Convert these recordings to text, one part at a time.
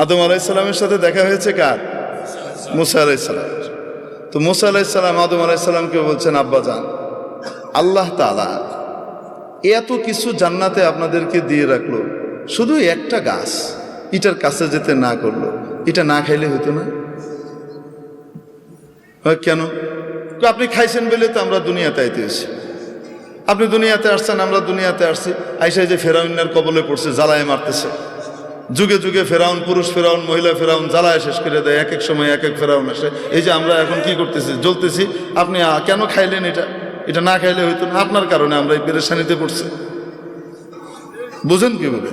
আদম আলাইসাল্লামের সাথে দেখা হয়েছে কার? মুসা আলাইসাল্লাম। তো মুসা আলাইসাল্লাম আদম আলাইসাল্লামকে বলছেন, আব্বা যান, আল্লাহ তাআলা এত কিছু জান্নাতে আপনাদেরকে দিয়ে রাখলো, শুধু একটা গাছ এটার কাছে যেতে না করলো, এটা না খাইলে হতো না? কেন? আপনি খাইছেন বলে তো আমরা দুনিয়াতে আইতে এসেছি। আপনি দুনিয়াতে আসছেন, আমরা দুনিয়াতে আসছি, আইসাই যে ফেরাউনের কবলে পড়ছে, জ্বালায় মারতেছে। যুগে যুগে ফেরাউন, পুরুষ ফেরাউন, মহিলা ফেরাউন জ্বালায় শেষ করে দেয়। এক এক সময় এক এক ফেরাউন আসে। এই যে আমরা এখন কি করতেছি, জ্বলতেছি। আপনি কেন খাইলেন? এটা না খাইলে হইতো না। আপনার কারণে আমরা এই পেরেশানিতে পড়ছি। বুঝেন কি বলে?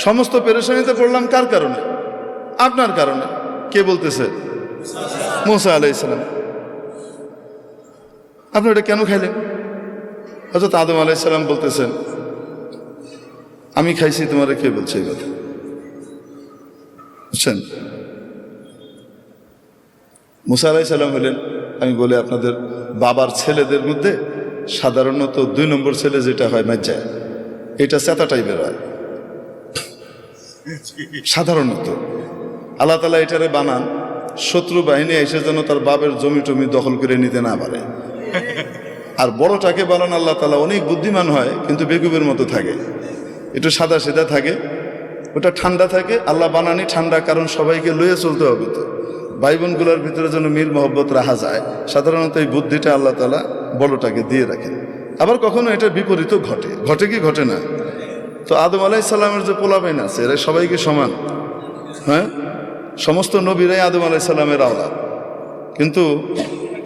সমস্ত পেরেশানিতে পড়লাম কার কারণে? আপনার কারণে। কে বলতেছে? মুসা আলাইহিসসালাম। আপনি এটা কেন খাইলেন? হযরত আদম আলাইহিসসালাম বলতেছেন, আমি খাইছি, তোমারে কে বলছে এই কথা? বুঝছেন? মুসা আলাইহিসসালাম হলেন, আমি বলি আপনাদের বাবার ছেলেদের মধ্যে সাধারণত 2 নম্বর ছেলে যেটা হয় মাজ্জা, এটা চেতা টাইপের হয় সাধারণত। আল্লাহ তাআলা এটারে বানান শত্রু বাহিনী এসে যেন তার বাপের জমি টমি দখল করে নিতে না পারে। আর বড়টাকে বানান আল্লাহ তাআলা অনেক বুদ্ধিমান হয়, কিন্তু বেকুবের মতো থাকে, একটু সাদা সিধা থাকে, ওটা ঠান্ডা থাকে। আল্লাহ বানানি ঠান্ডা, কারণ সবাইকে লইয়ে চলতে হবে, তো ভাই বোনগুলোর ভিতরে যেন মিল মহব্বত রাখা যায়। সাধারণত এই বুদ্ধিটা আল্লাহ তাআলা বড়টাকে দিয়ে রাখেন। আবার কখনো এটার বিপরীতও ঘটে। ঘটে কি ঘটে না? তো আদম আলাইহিসসালামের যে পোলাপাইন আছে, এরা সবাই কি সমান? হ্যাঁ, সমস্ত নবীরাই আদম আলাইহিসসালামের আওলাদ, কিন্তু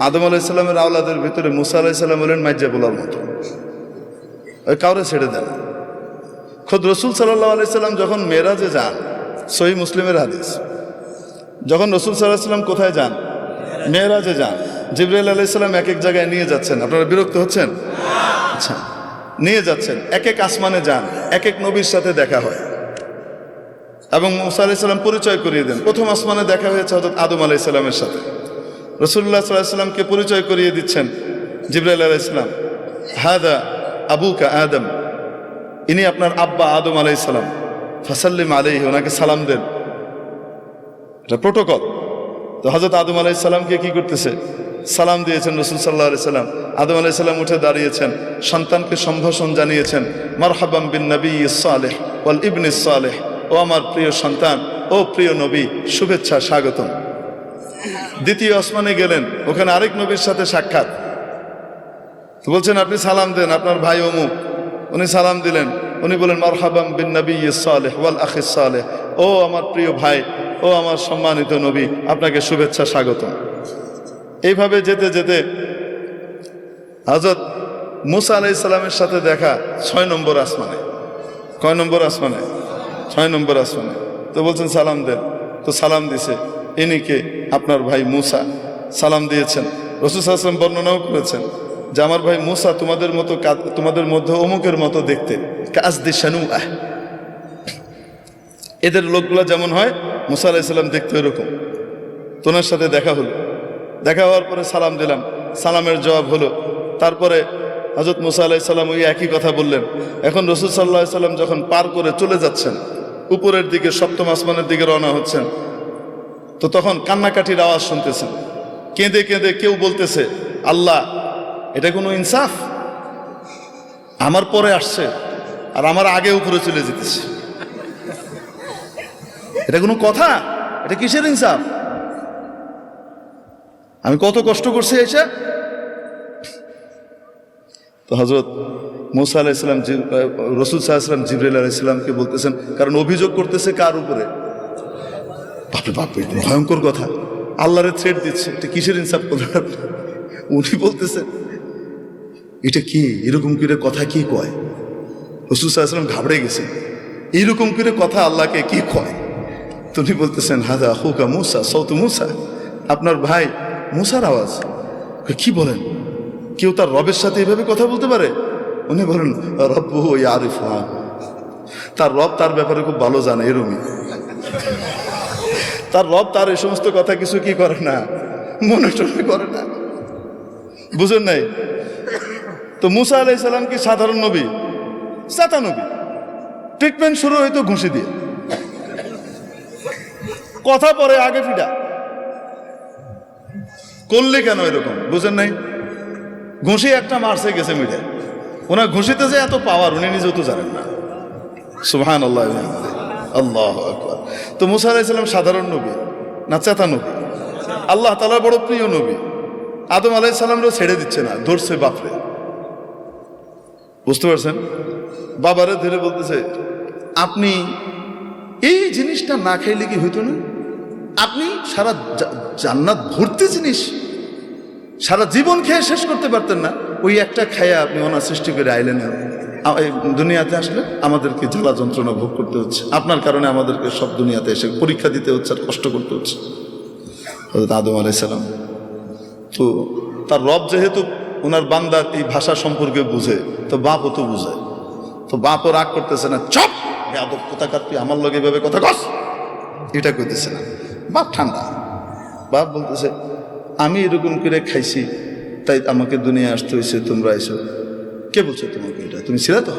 আদম আলাইহিসসালামের আওলাদের ভিতরে মুসা আলাইহিসসালাম হলেন মাইজ্জা পোলার মতো, ওই কাউরে ছেড়ে দেন। খোদ রসুল সাল্লাল্লাহু আলাইহি সাল্লাম যখন মেরাজে যান, সহিহ মুসলিমের হাদিস, যখন রসুল সাল্লাল্লাহু আলাইহি সাল্লাম কোথায় যান? মেরাজে যান। জিবরাইল আলাইহিস সালাম এক এক জায়গায় নিয়ে যাচ্ছেন। আপনারা বিরক্ত হচ্ছেন? আচ্ছা, নিয়ে যাচ্ছেন, এক এক আসমানে যান, এক এক নবীর সাথে দেখা হয় এবং মুসা আলাইহিস সালাম পরিচয় করিয়ে দেন। প্রথম আসমানে দেখা হয়েছে হযরত আদম আলাইহিস সালামের সাথে। রাসূলুল্লাহ সাল্লাল্লাহু আলাইহি সাল্লামকে পরিচয় করিয়ে দিচ্ছেন জিবরাইল আলাইহিস সালাম, হাদা আবুকা আদম, ইনি আপনার আব্বা আদম আলাইহিস সালাম, ফাসাল্লিম আলাইহি, ওনাকে সালাম দেন। এটা প্রোটোকল। তো হযরত আদম আলাইহিস সালামকে কি করতেছে? সালাম দিয়েছেন রাসূল সাল্লাল্লাহু আলাইহি সাল্লাম। আদম আলাইহিস সালাম উঠে দাঁড়িয়েছেন, সন্তানকে সম্ভাষণ জানিয়েছেন, মারহাবাম বিন নবিয়্যিস সালেহ ওয়াল ইবনিস সালেহ, ও আমার প্রিয় সন্তান, ও প্রিয় নবী, শুভেচ্ছা, স্বাগতম। দ্বিতীয় আসমানে গেলেন, ওখানে আরেক নবীর সাথে সাক্ষাৎ। তো বলছেন, আপনি সালাম দেন, আপনার ভাই অমুক। উনি সালাম দিলেন, উনি বলেন, মারহাবাম বিন নবিয়্যিস সালেহ ওয়াল আখিস সালেহ, ও আমার প্রিয় ভাই, ও আমার সম্মানিত নবী, আপনাকে শুভেচ্ছা, স্বাগতম। এইভাবে যেতে যেতে হযরত মুসা আলাইহিস সালামের সাথে দেখা 6 নম্বর আসমানে। কয় নম্বর আসমানে? 6 নম্বর আসমানে। তো বলছেন সালাম দেন। তো সালাম দিছে, ইনি কে? আপনার ভাই মুসা। সালাম দিয়েছেন। রাসূল সাল্লাল্লাহু আলাইহি ওয়াসাল্লাম বর্ণনাও করেছেন যে আমার ভাই মুসা তোমাদের মতো, তোমাদের মধ্যে অমুকের মতো দেখতে, কাজদি শানুআহ, এদের লোকগুলো যেমন হয় মুসা আলাইহিস সালাম দেখতে এরকম। তোনার সাথে দেখা হলো। দেখা হওয়ার পরে সালাম দিলাম, সালামের জবাব হলো। তারপরে হযরত মুসা আলাইহিস সালাম ওই একই কথা বললেন। এখন রাসূল সাল্লাল্লাহু আলাইহি সাল্লাম যখন পার করে চলে যাচ্ছেন, উপরের দিকে 7ম আসমানের দিকে রওনা হচ্ছেন, তো তখন কান্নাকাটির আওয়াজ শুনতেছেন। কেঁদে কেঁদে কেউ বলতেছে, আল্লাহ, এটা কোনো ইনসাফ? আমার পরে আসছে আর আমার আগে উপরে চলে যেতেছে, এটা কোনো কথা? এটা কিসের ইনসাফ? আমি কত কষ্ট করছি এসে। তো হযরত মুসা আলাইহিস সালাম রাসূল সাল্লাল্লাহু আলাইহি ওয়াসাল্লাম জিবরাইল আলাইহিস সালামকে বলতেছেন, কারণ অভিযোগ করতেছে কার উপরে? বাপরে বাপ, ভয়ঙ্কর কথা। আল্লাহরে থ্রেট দিচ্ছে, এটা কিসের ইনসাফ করলেন আপনি? উনি বলতেছেন, এটা কি এরকম করে কথা কি কয়? রাসূল সাল্লাল্লাহু আলাইহি ওয়াসাল্লাম ঘাবড়ে গেছেন, এইরকম করে কথা আল্লাহকে কি কয়? তুমি বলতেছেন, হাযা আখুকা মুসা, সাউতু মুসা, আপনার ভাই মুসার আওয়াজ। কি বলেন? কেউ তার রবের সাথে এইভাবে কথা বলতে পারে? উনি বলেন, রব্বুহু ইয়ারিফুহা, তার রব তার ব্যাপারে খুব ভালো জানে। এরকমই তার রব তার এই সমস্ত কথা কিছু কি করে না, মনে টনে করে না। বুঝেন নাই? তো মুসা আলাইহিস সালাম কি সাধারণ নবী? সাতা নবী। ট্রিটমেন্ট শুরু হয়তো ঘুষি দিয়ে। কথা পরে আগে ফিডা করলে কেন এরকম বুঝেন নাই? ঘুষি একটা মারছে গেছে মিটে, ওনার ঘুষিতে যে এত পাওয়ার উনি নিজেও তো জানেন না। সুবহানাল্লাহ, আল্লাহু আকবার। তো মুসা আলাইহিস সালাম সাধারণ নবী না চেতা নবী? আল্লাহ তাআলার বড় প্রিয় নবী। আদম আলাইহিস সালামও ছেড়ে দিচ্ছে না, ধরছে বাপরে। বুঝতে পারছেন? বাবারে ধরে বলতেছে, আপনি এই জিনিসটা না খাইলে কি হইতো না? আপনি সারা জান্নাত ভর্তি জিনিস সারা জীবন খেয়ে শেষ করতে পারতেন না, ওই একটা খায়া আপনি ওনার সৃষ্টি করে আইলেন এই দুনিয়াতে আসলে আমাদেরকে জ্বালা যন্ত্রণা ভোগ করতে হচ্ছে, আপনার কারণে আমাদেরকে সব দুনিয়াতে এসে পরীক্ষা দিতে হচ্ছে আর কষ্ট করতে হচ্ছে। হযরত আদম আলাইহিস সালাম তো তার রব যেহেতু ওনার বান্দার এই ভাষা সম্পর্কে বুঝে, তো বাপও তো বুঝে, তো বাপও রাগ করতেছে না, চপ বেয়াদব কোথাকার, তুই আমার লগে এভাবে কথা কস, এটা কইতেছে না। বাপ ঠান্ডা, বাপ বলতেছে, আমি এরকম করে খাইছি তাই আমাকে দুনিয়া আসতে হয়েছে, তোমরা এসো, কে বলছো তোমাকে এটা? তুমি ছিলা তো?